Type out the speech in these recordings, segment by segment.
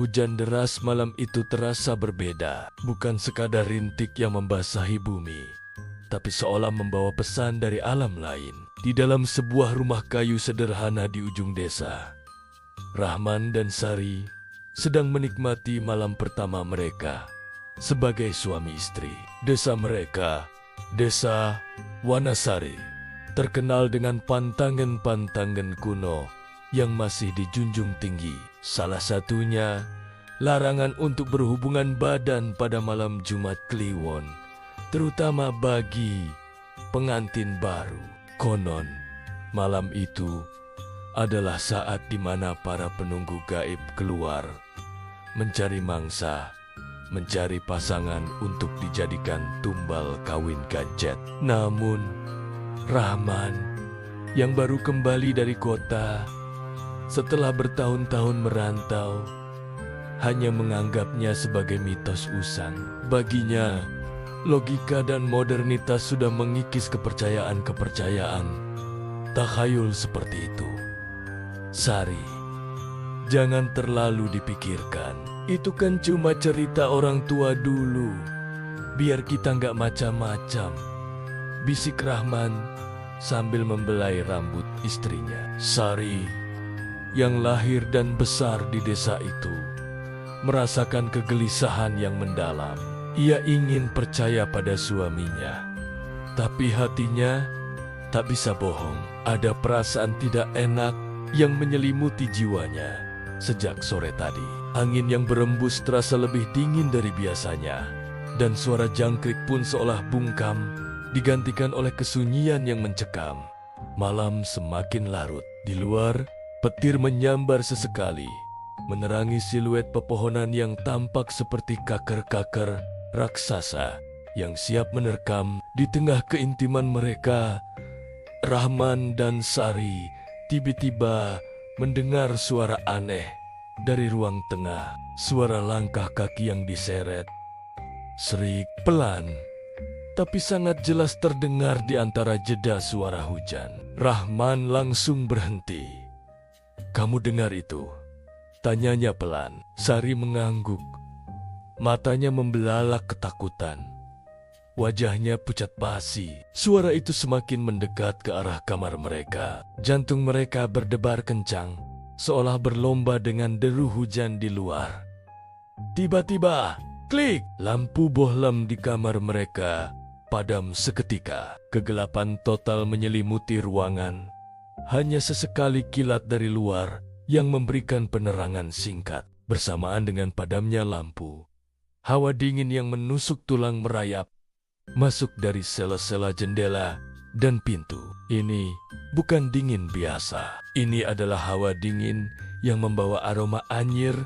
Hujan deras malam itu terasa berbeda, bukan sekadar rintik yang membasahi bumi, tapi seolah membawa pesan dari alam lain. Di dalam sebuah rumah kayu sederhana di ujung desa, Rahman dan Sari sedang menikmati malam pertama mereka sebagai suami istri. Desa mereka, Desa Wanasari, terkenal dengan pantangan-pantangan kuno yang masih dijunjung tinggi. Salah satunya, larangan untuk berhubungan badan pada malam Jumat Kliwon, terutama bagi pengantin baru. Konon, malam itu adalah saat di mana para penunggu gaib keluar mencari mangsa, mencari pasangan untuk dijadikan tumbal kawin gadget. Namun, Rahman yang baru kembali dari kota setelah bertahun-tahun merantau hanya menganggapnya sebagai mitos usang. Baginya, logika dan modernitas sudah mengikis kepercayaan-kepercayaan takhayul seperti itu. Sari, jangan terlalu dipikirkan. Itu kan cuma cerita orang tua dulu. Biar kita nggak macam-macam, bisik Rahman sambil membelai rambut istrinya. Sari yang lahir dan besar di desa itu merasakan kegelisahan yang mendalam. Ia ingin percaya pada suaminya, tapi hatinya tak bisa bohong. Ada perasaan tidak enak yang menyelimuti jiwanya. Sejak sore tadi, angin yang berembus terasa lebih dingin dari biasanya, dan suara jangkrik pun seolah bungkam, digantikan oleh kesunyian yang mencekam. Malam semakin larut. Di luar, petir menyambar sesekali, menerangi siluet pepohonan yang tampak seperti kaker-kaker raksasa yang siap menerkam. Di tengah keintiman mereka, Rahman dan Sari tiba-tiba mendengar suara aneh dari ruang tengah. Suara langkah kaki yang diseret, serik pelan, tapi sangat jelas terdengar di antara jeda suara hujan. Rahman langsung berhenti. "Kamu dengar itu?" tanyanya pelan. Sari mengangguk. Matanya membelalak ketakutan. Wajahnya pucat basi. Suara itu semakin mendekat ke arah kamar mereka. Jantung mereka berdebar kencang, seolah berlomba dengan deru hujan di luar. Tiba-tiba, klik! Lampu bohlam di kamar mereka padam seketika. Kegelapan total menyelimuti ruangan. Hanya sesekali kilat dari luar yang memberikan penerangan singkat. Bersamaan dengan padamnya lampu, hawa dingin yang menusuk tulang merayap masuk dari sela-sela jendela dan pintu. Ini bukan dingin biasa. Ini adalah hawa dingin yang membawa aroma anyir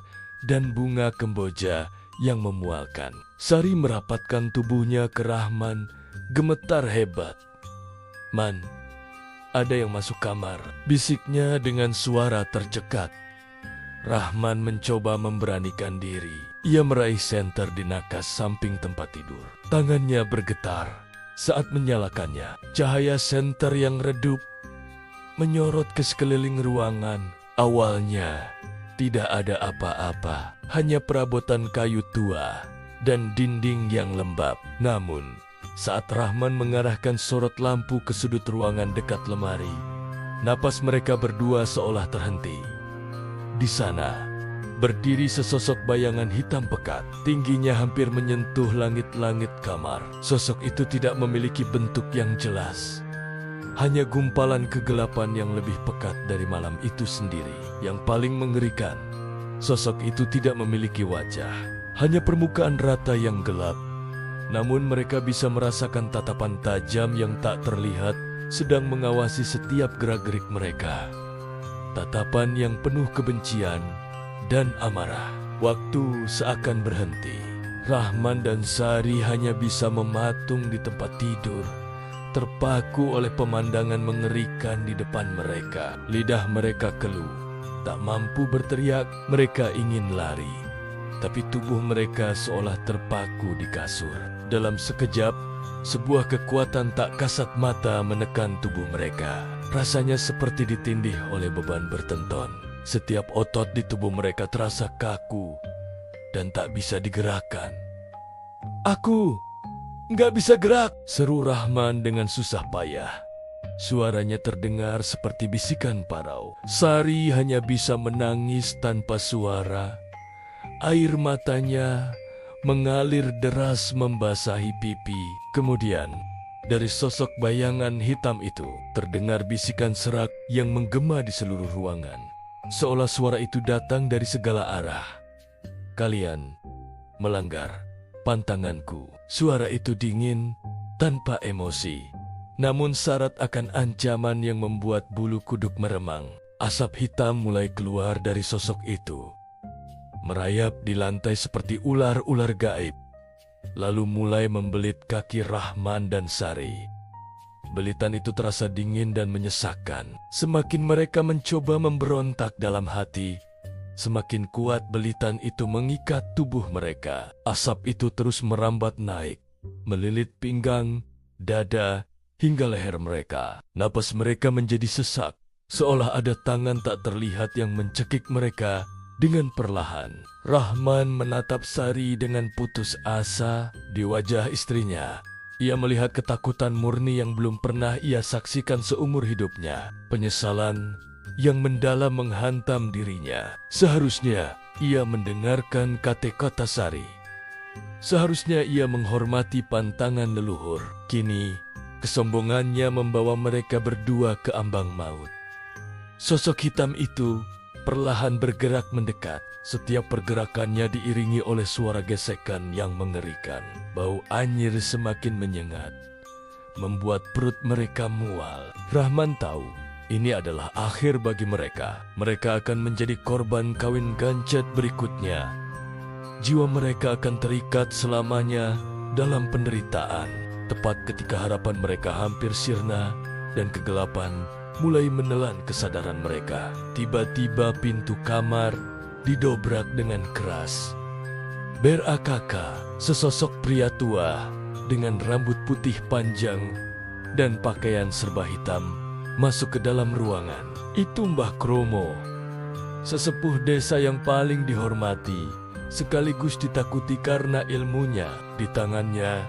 dan bunga kemboja yang memualkan. Sari merapatkan tubuhnya ke Rahman, gemetar hebat. "Man, ada yang masuk kamar," bisiknya dengan suara tercekat. Rahman mencoba memberanikan diri. Ia meraih senter di nakas samping tempat tidur. Tangannya bergetar saat menyalakannya. Cahaya senter yang redup menyorot ke sekeliling ruangan. Awalnya tidak ada apa-apa, hanya perabotan kayu tua dan dinding yang lembab. Namun, saat Rahman mengarahkan sorot lampu ke sudut ruangan dekat lemari, napas mereka berdua seolah terhenti. Di sana, berdiri sesosok bayangan hitam pekat. Tingginya hampir menyentuh langit-langit kamar. Sosok itu tidak memiliki bentuk yang jelas. Hanya gumpalan kegelapan yang lebih pekat dari malam itu sendiri. Yang paling mengerikan, sosok itu tidak memiliki wajah. Hanya permukaan rata yang gelap. Namun mereka bisa merasakan tatapan tajam yang tak terlihat sedang mengawasi setiap gerak-gerik mereka. Tatapan yang penuh kebencian dan amarah. Waktu seakan berhenti. Rahman dan Sari hanya bisa mematung di tempat tidur, terpaku oleh pemandangan mengerikan di depan mereka. Lidah mereka keluh. Tak mampu berteriak, mereka ingin lari. Tapi tubuh mereka seolah terpaku di kasur. Dalam sekejap, sebuah kekuatan tak kasat mata menekan tubuh mereka. Rasanya seperti ditindih oleh beban bertenton. Setiap otot di tubuh mereka terasa kaku dan tak bisa digerakkan. "Aku nggak bisa gerak!" seru Rahman dengan susah payah. Suaranya terdengar seperti bisikan parau. Sari hanya bisa menangis tanpa suara. Air matanya mengalir deras membasahi pipi. Kemudian, dari sosok bayangan hitam itu, terdengar bisikan serak yang menggema di seluruh ruangan. Seolah suara itu datang dari segala arah. "Kalian melanggar pantanganku." Suara itu dingin, tanpa emosi. Namun syarat akan ancaman yang membuat bulu kuduk meremang. Asap hitam mulai keluar dari sosok itu, merayap di lantai seperti ular-ular gaib, lalu mulai membelit kaki Rahman dan Sari. Belitan itu terasa dingin dan menyesakkan. Semakin mereka mencoba memberontak dalam hati, semakin kuat belitan itu mengikat tubuh mereka. Asap itu terus merambat naik, melilit pinggang, dada, hingga leher mereka. Napas mereka menjadi sesak, seolah ada tangan tak terlihat yang mencekik mereka dengan perlahan. Rahman menatap Sari dengan putus asa di wajah istrinya. Ia melihat ketakutan murni yang belum pernah ia saksikan seumur hidupnya. Penyesalan yang mendalam menghantam dirinya. Seharusnya ia mendengarkan kata-kata Sari. Seharusnya ia menghormati pantangan leluhur. Kini, kesombongannya membawa mereka berdua ke ambang maut. Sosok hitam itu perlahan bergerak mendekat. Setiap pergerakannya diiringi oleh suara gesekan yang mengerikan. Bau anyir semakin menyengat, membuat perut mereka mual. Rahman tahu ini adalah akhir bagi mereka. Mereka akan menjadi korban kawin gancet berikutnya. Jiwa mereka akan terikat selamanya dalam penderitaan. Tepat ketika harapan mereka hampir sirna dan kegelapan mulai menelan kesadaran mereka, tiba-tiba pintu kamar didobrak dengan keras. Berakaka, sesosok pria tua dengan rambut putih panjang dan pakaian serba hitam, masuk ke dalam ruangan. Itu Mbah Kromo, sesepuh desa yang paling dihormati, sekaligus ditakuti karena ilmunya. Di tangannya,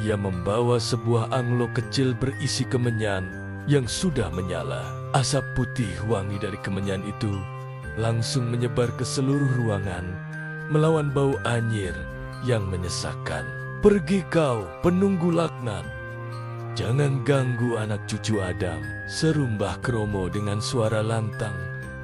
ia membawa sebuah anglo kecil berisi kemenyan yang sudah menyala. Asap putih wangi dari kemenyan itu langsung menyebar ke seluruh ruangan, melawan bau anyir yang menyesakkan. "Pergi kau, penunggu laknat. Jangan ganggu anak cucu Adam," seru Mbah Kromo dengan suara lantang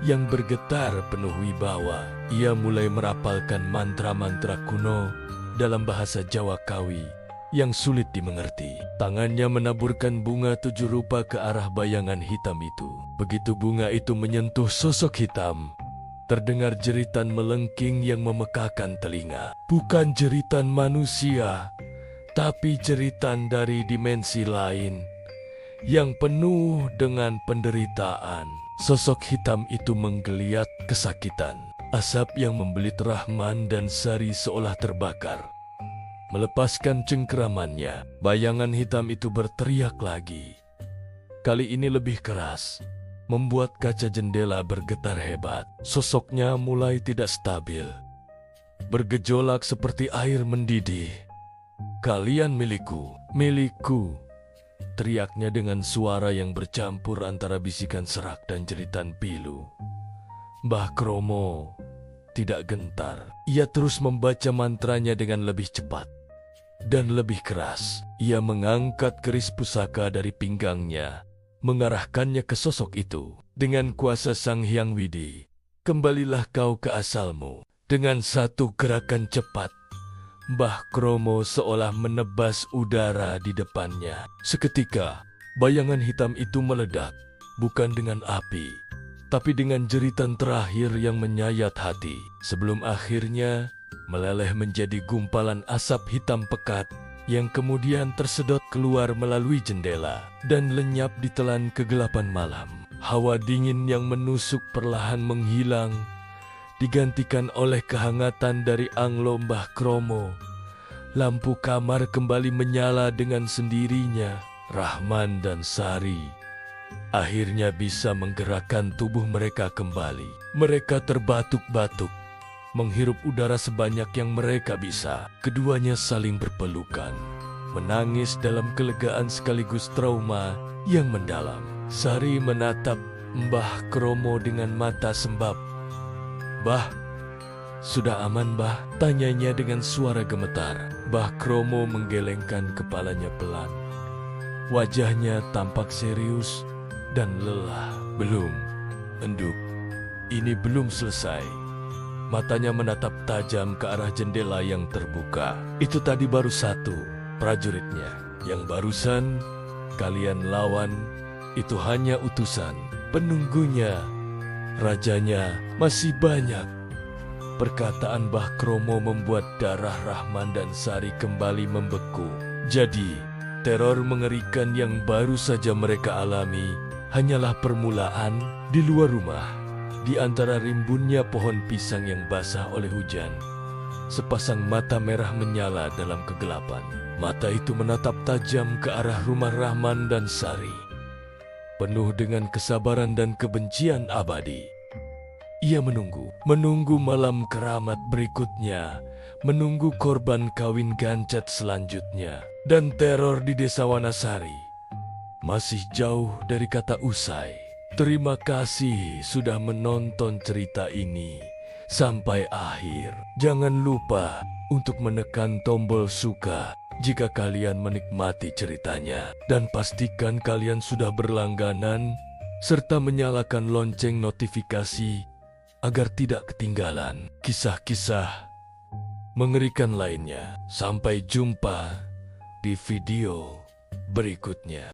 yang bergetar penuh wibawa. Ia mulai merapalkan mantra-mantra kuno dalam bahasa Jawa Kawi yang sulit dimengerti. Tangannya menaburkan bunga 7 rupa ke arah bayangan hitam itu. Begitu bunga itu menyentuh sosok hitam, terdengar jeritan melengking yang memekakan telinga. Bukan jeritan manusia, tapi jeritan dari dimensi lain yang penuh dengan penderitaan. Sosok hitam itu menggeliat kesakitan. Asap yang membelit Rahman dan Sari seolah terbakar. Melepaskan cengkeramannya, bayangan hitam itu berteriak lagi. Kali ini lebih keras, membuat kaca jendela bergetar hebat. Sosoknya mulai tidak stabil, bergejolak seperti air mendidih. "Kalian milikku, milikku," teriaknya dengan suara yang bercampur antara bisikan serak dan jeritan pilu. Mbah Kromo tidak gentar. Ia terus membaca mantranya dengan lebih cepat dan lebih keras. Ia mengangkat keris pusaka dari pinggangnya, mengarahkannya ke sosok itu. "Dengan kuasa Sang Hyang Widi, kembalilah kau ke asalmu." Dengan satu gerakan cepat, Mbah Kromo seolah menebas udara di depannya. Seketika, bayangan hitam itu meledak, bukan dengan api, tapi dengan jeritan terakhir yang menyayat hati, sebelum akhirnya meleleh menjadi gumpalan asap hitam pekat yang kemudian tersedot keluar melalui jendela dan lenyap ditelan kegelapan malam. Hawa dingin yang menusuk perlahan menghilang, digantikan oleh kehangatan dari anglo Mbah Kromo. Lampu kamar kembali menyala dengan sendirinya. Rahman dan Sari akhirnya bisa menggerakkan tubuh mereka kembali. Mereka terbatuk-batuk, menghirup udara sebanyak yang mereka bisa. Keduanya saling berpelukan, menangis dalam kelegaan sekaligus trauma yang mendalam. Sari menatap Mbah Kromo dengan mata sembab. "Mbah, sudah aman, Mbah?" tanyanya dengan suara gemetar. Mbah Kromo menggelengkan kepalanya pelan. Wajahnya tampak serius dan lelah. "Belum, Enduk. Ini belum selesai." Matanya menatap tajam ke arah jendela yang terbuka. "Itu tadi baru satu prajuritnya. Yang barusan kalian lawan itu hanya utusan. Penunggunya, rajanya masih banyak." Perkataan Mbah Kromo membuat darah Rahman dan Sari kembali membeku. Jadi, teror mengerikan yang baru saja mereka alami hanyalah permulaan. Di luar rumah, di antara rimbunnya pohon pisang yang basah oleh hujan, sepasang mata merah menyala dalam kegelapan. Mata itu menatap tajam ke arah rumah Rahman dan Sari, penuh dengan kesabaran dan kebencian abadi. Ia menunggu malam keramat berikutnya, menunggu korban kawin gancet selanjutnya. Dan teror di desa Wanasari masih jauh dari kata usai. Terima kasih sudah menonton cerita ini sampai akhir. Jangan lupa untuk menekan tombol suka jika kalian menikmati ceritanya. Dan pastikan kalian sudah berlangganan serta menyalakan lonceng notifikasi agar tidak ketinggalan kisah-kisah mengerikan lainnya. Sampai jumpa di video berikutnya.